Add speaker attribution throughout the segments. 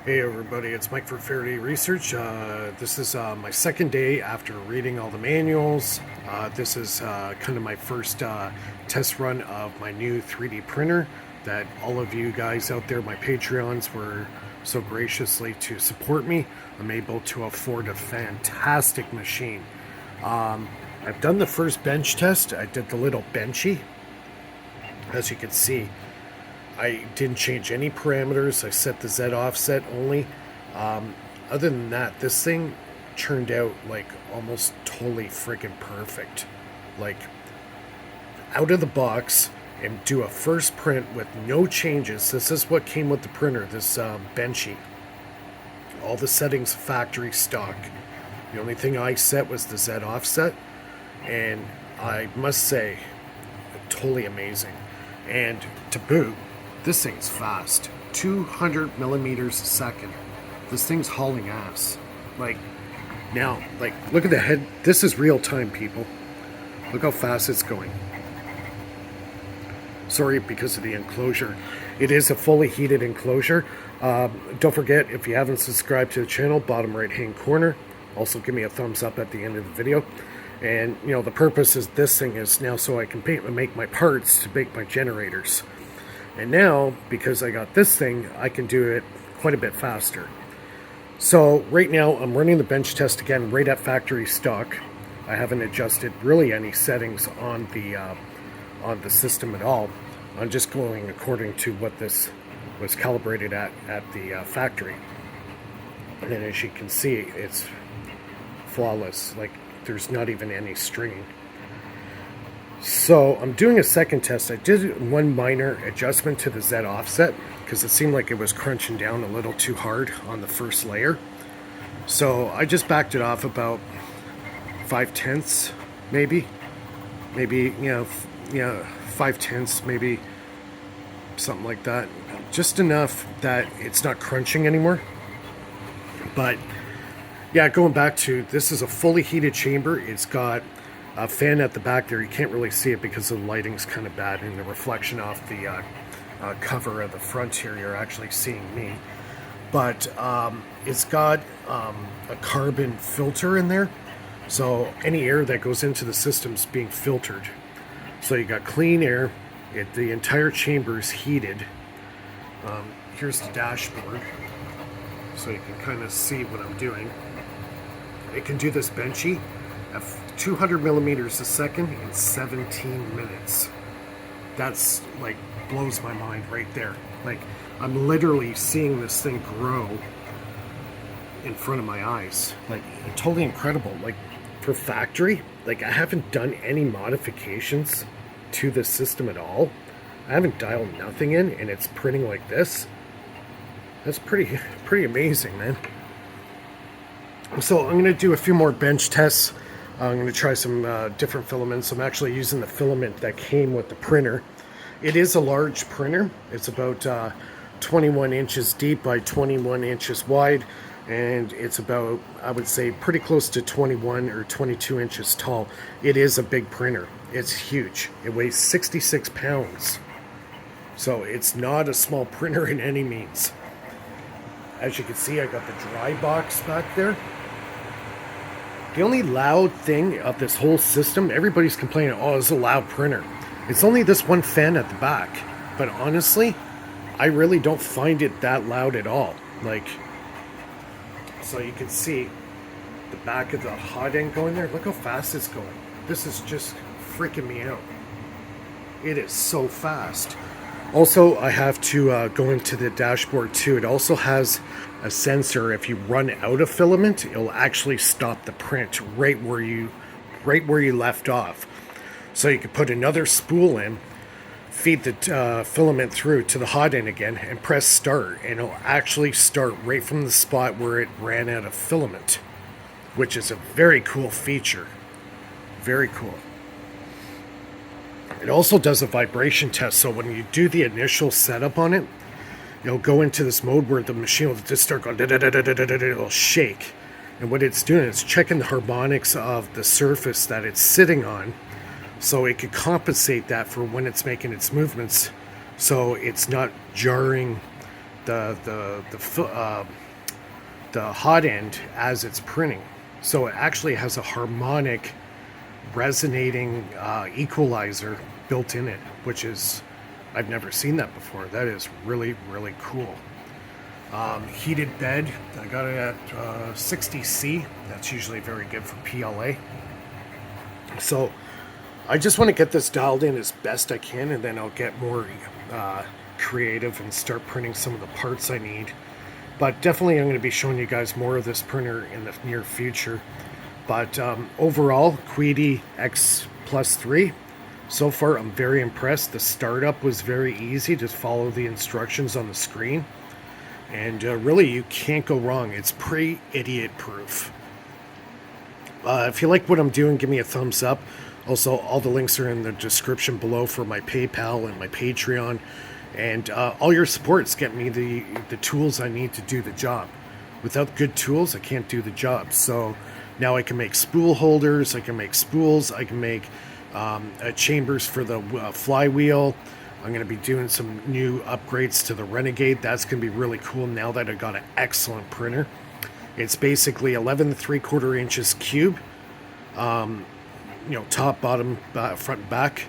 Speaker 1: Hey everybody, it's Mike for Faraday Research. This is my second day after reading all the manuals. This is kind of my first test run of my new 3D printer that all of you guys out there, my Patreons, were so graciously to support me. I'm able to afford a fantastic machine. I've done the first bench test. I did the little benchy. As you can see, I didn't change any parameters. I set the Z offset only. Other than that, this thing turned out like almost totally freaking perfect. Like out of the box, and do a first print with no changes. This is what came with the printer, this benchy. All the settings factory stock. The only thing I set was the Z offset, and I must say, totally amazing. And to boot, this thing's fast. 200 millimeters a second. This thing's hauling ass. Like, now, like, look at the head. This is real time, people. Look how fast it's going. Sorry, because of the enclosure. It is a fully heated enclosure. Don't forget, if you haven't subscribed to the channel, bottom right hand corner. Also, give me a thumbs up at the end of the video. And, you know, the purpose of this thing is now so I can make my parts to make my generators. And now, because I got this thing, I can do it quite a bit faster. So right now, I'm running the bench test again right at factory stock. I haven't adjusted really any settings on the system at all. I'm just going according to what this was calibrated at the factory. And then as you can see, it's flawless. Like, there's not even any stringing. So I'm doing a second test. I did one minor adjustment to the Z offset because it seemed like it was crunching down a little too hard on the first layer. So I just backed it off about 5/10, maybe 5/10, maybe something like that. Just enough that it's not crunching anymore. But yeah, going back to, this is a fully heated chamber. It's got a fan at the back there. You can't really see it because the lighting's kind of bad, and the reflection off the cover of the front here, you're actually seeing me. But it's got a carbon filter in there, so any air that goes into the system's being filtered. So you got clean air. The entire chamber is heated. Here's the dashboard, so you can kind of see what I'm doing. It can do this benchy at 200 millimeters a second in 17 minutes. That's like, blows my mind right there. Like, I'm literally seeing this thing grow in front of my eyes. Like, totally incredible. Like, for factory, like, I haven't done any modifications to the system at all. I haven't dialed nothing in, and it's printing like this. That's pretty amazing, man. So I'm going to do a few more bench tests. I'm going to try some different filaments. I'm actually using the filament that came with the printer. It is a large printer. It's about 21 inches deep by 21 inches wide, and it's about, I would say, pretty close to 21 or 22 inches tall. It is a big printer. It's huge. It weighs 66 pounds. So it's not a small printer in any means. As you can see, I got the dry box back there. The only loud thing of this whole system, everybody's complaining, oh, it's a loud printer. It's only this one fan at the back. But honestly, I really don't find it that loud at all. Like, so you can see the back of the hot end going there. Look how fast it's going. This is just freaking me out. It is so fast. Also, I have to go into the dashboard too. It also has a sensor. If you run out of filament, it'll actually stop the print right where you left off. So you could put another spool in, feed the filament through to the hot end again, and press start, and it'll actually start right from the spot where it ran out of filament, which is a very cool feature. Very cool. It also does a vibration test, so when you do the initial setup on it, you'll go into this mode where the machine will just start going, it'll shake. And what it's doing is checking the harmonics of the surface that it's sitting on, so it could compensate that for when it's making its movements, so it's not jarring the hot end as it's printing. So it actually has a harmonic resonating equalizer built in it, which is, I've never seen that before. That is really, really cool. Heated bed, I got it at 60C. That's usually very good for PLA. So I just want to get this dialed in as best I can, and then I'll get more creative and start printing some of the parts I need. But definitely I'm going to be showing you guys more of this printer in the near future. But overall, Queedy X Plus 3, so far I'm very impressed. The startup was very easy. Just follow the instructions on the screen. And really, you can't go wrong. It's pretty idiot proof. If you like what I'm doing, give me a thumbs up. Also, all the links are in the description below for my PayPal and my Patreon. And all your supports get me the tools I need to do the job. Without good tools, I can't do the job. So now I can make spool holders, I can make spools, I can make chambers for the flywheel. I'm going to be doing some new upgrades to the Renegade. That's going to be really cool now that I got an excellent printer. It's basically 11 3/4 inches cube. Top, bottom, front, and back.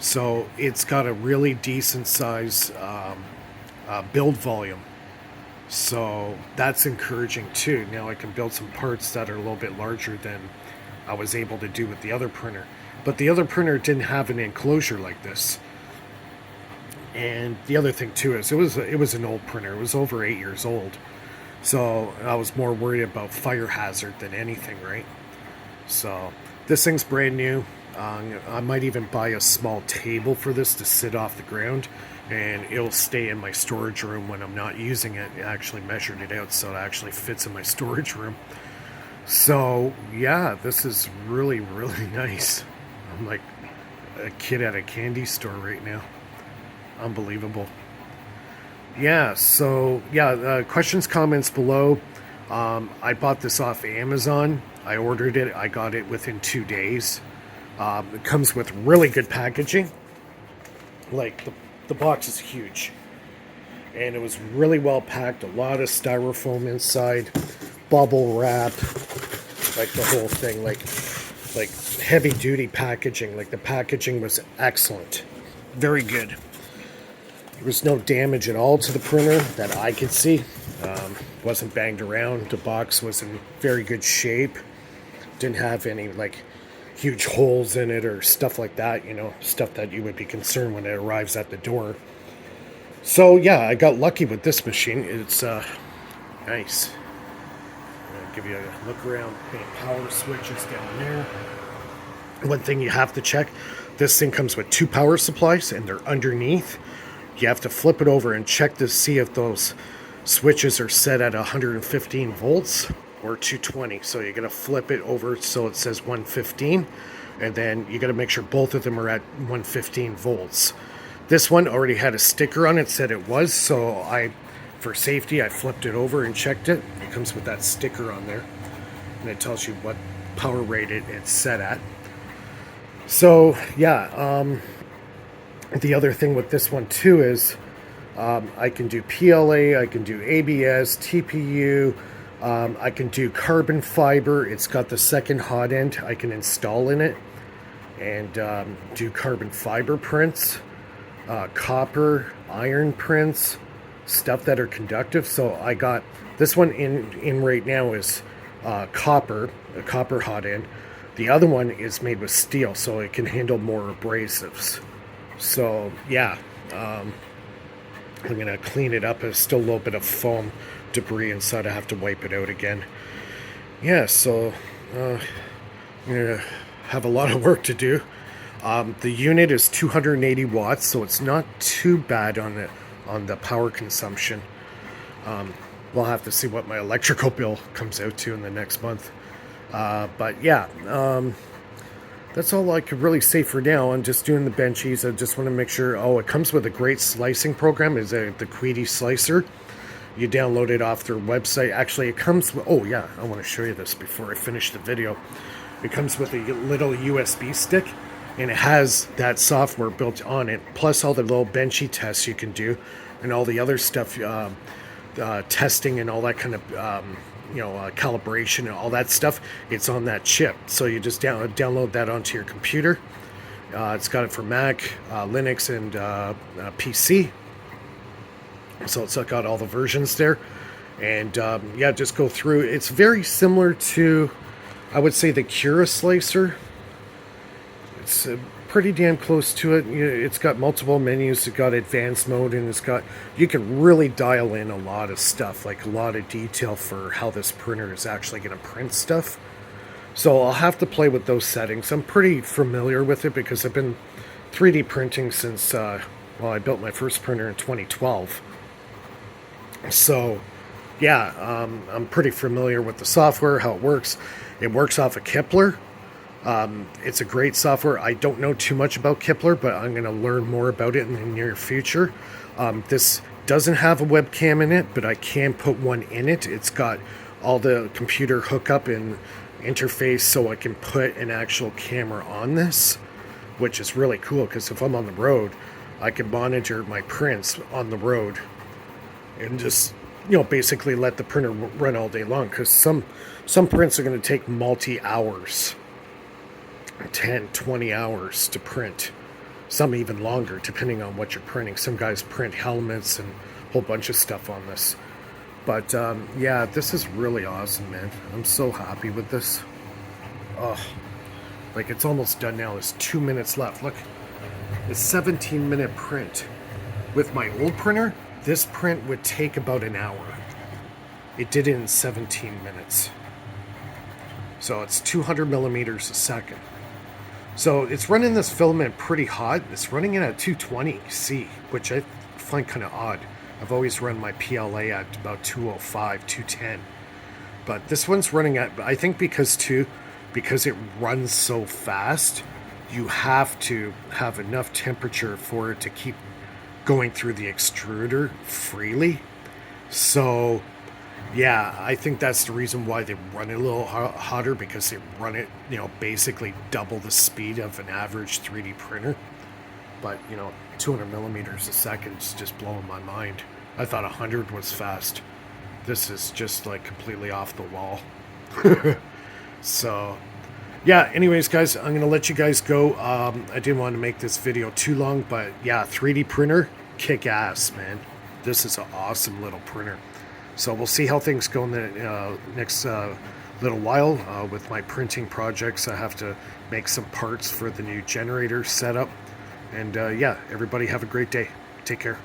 Speaker 1: So it's got a really decent size build volume. So that's encouraging too. Now I can build some parts that are a little bit larger than I was able to do with the other printer. But the other printer didn't have an enclosure like this. And the other thing too is it was an old printer. It was over 8 years old. So I was more worried about fire hazard than anything, right? So this thing's brand new. I might even buy a small table for this to sit off the ground, and it'll stay in my storage room when I'm not using it. I actually measured it out so it actually fits in my storage room. So yeah, this is really, really nice. I'm like a kid at a candy store right now. Unbelievable. Yeah, so yeah, questions, comments below. I bought this off Amazon. I ordered it. I got it within 2 days. It comes with really good packaging. Like the box is huge, and it was really well packed. A lot of styrofoam inside, bubble wrap, like the whole thing, like heavy duty packaging. Like the packaging was excellent, very good. There was no damage at all to the printer that I could see. Wasn't banged around. The box was in very good shape. Didn't have any like huge holes in it or stuff like that, stuff that you would be concerned when it arrives at the door. So yeah, I got lucky with this machine. It's nice. I'll give you a look around. Power switches down there. One thing you have to check, this thing comes with 2 power supplies and they're underneath. You have to flip it over and check to see if those switches are set at 115 volts or 220. So you're going to flip it over so it says 115, and then you got to make sure both of them are at 115 volts. This one already had a sticker on it, said it was, so for safety, I flipped it over and checked it. It comes with that sticker on there, and it tells you what power rate it's set at. So yeah, the other thing with this one too is I can do PLA, I can do ABS, TPU, I can do carbon fiber. It's got the second hot end I can install in it, and do carbon fiber prints, copper, iron prints, stuff that are conductive. So I got this one in right now is copper, a copper hot end. The other one is made with steel, so it can handle more abrasives. So yeah, I'm gonna clean it up. There's still a little bit of foam debris inside. I have to wipe it out again. Yeah, so I'm gonna have a lot of work to do. The unit is 280 watts, so it's not too bad on the power consumption. We'll have to see what my electrical bill comes out to in the next month. But yeah, that's all I could really say for now. I'm just doing the benchies. I just want to make sure. Oh, it comes with a great slicing program. Is the Queedy Slicer. You download it off their website. Actually, it comes with. Oh yeah, I want to show you this before I finish the video. It comes with a little USB stick, and it has that software built on it, plus all the little benchy tests you can do. and all the other stuff, testing and all that kind of calibration and all that stuff, it's on that chip. So you just download that onto your computer. It's got it for Mac, Linux, and PC. So it's got all the versions there. And just go through. It's very similar to, I would say, the Cura Slicer. It's pretty damn close to it. It's got multiple menus. It's got advanced mode, and you can really dial in a lot of stuff, like a lot of detail for how this printer is actually going to print stuff. So I'll have to play with those settings. I'm pretty familiar with it because I've been 3D printing since, I built my first printer in 2012. So, yeah, I'm pretty familiar with the software, how it works. It works off of Kepler. It's a great software. I don't know too much about Kepler, but I'm going to learn more about it in the near future. This doesn't have a webcam in it, but I can put one in it. It's got all the computer hookup and interface, so I can put an actual camera on this, which is really cool because if I'm on the road, I can monitor my prints on the road and just basically let the printer run all day long, because some prints are going to take multi-hours, 10, 20 hours to print, some even longer depending on what you're printing. Some guys print helmets and a whole bunch of stuff on this. But this is really awesome, man. I'm so happy with this. Oh, like it's almost done now. There's 2 minutes left. Look, it's 17-minute print. With my old printer, this print would take about an hour. It did it in 17 minutes. So it's 200 millimeters a second. So it's running this filament pretty hot. It's running it at 220 C, which I find kind of odd. I've always run my PLA at about 205, 210. But this one's running at, I think because it runs so fast, you have to have enough temperature for it to keep going through the extruder freely. So yeah, I think that's the reason why they run it a little hotter, because they run it, basically double the speed of an average 3D printer. But 200 millimeters a second is just blowing my mind. I thought 100 was fast. This is just like completely off the wall. So yeah, anyways guys, I'm gonna let you guys go. I didn't want to make this video too long, but yeah, 3D printer, kick ass, man. This is an awesome little printer. So we'll see how things go in the next little while with my printing projects. I have to make some parts for the new generator setup. And everybody have a great day. Take care.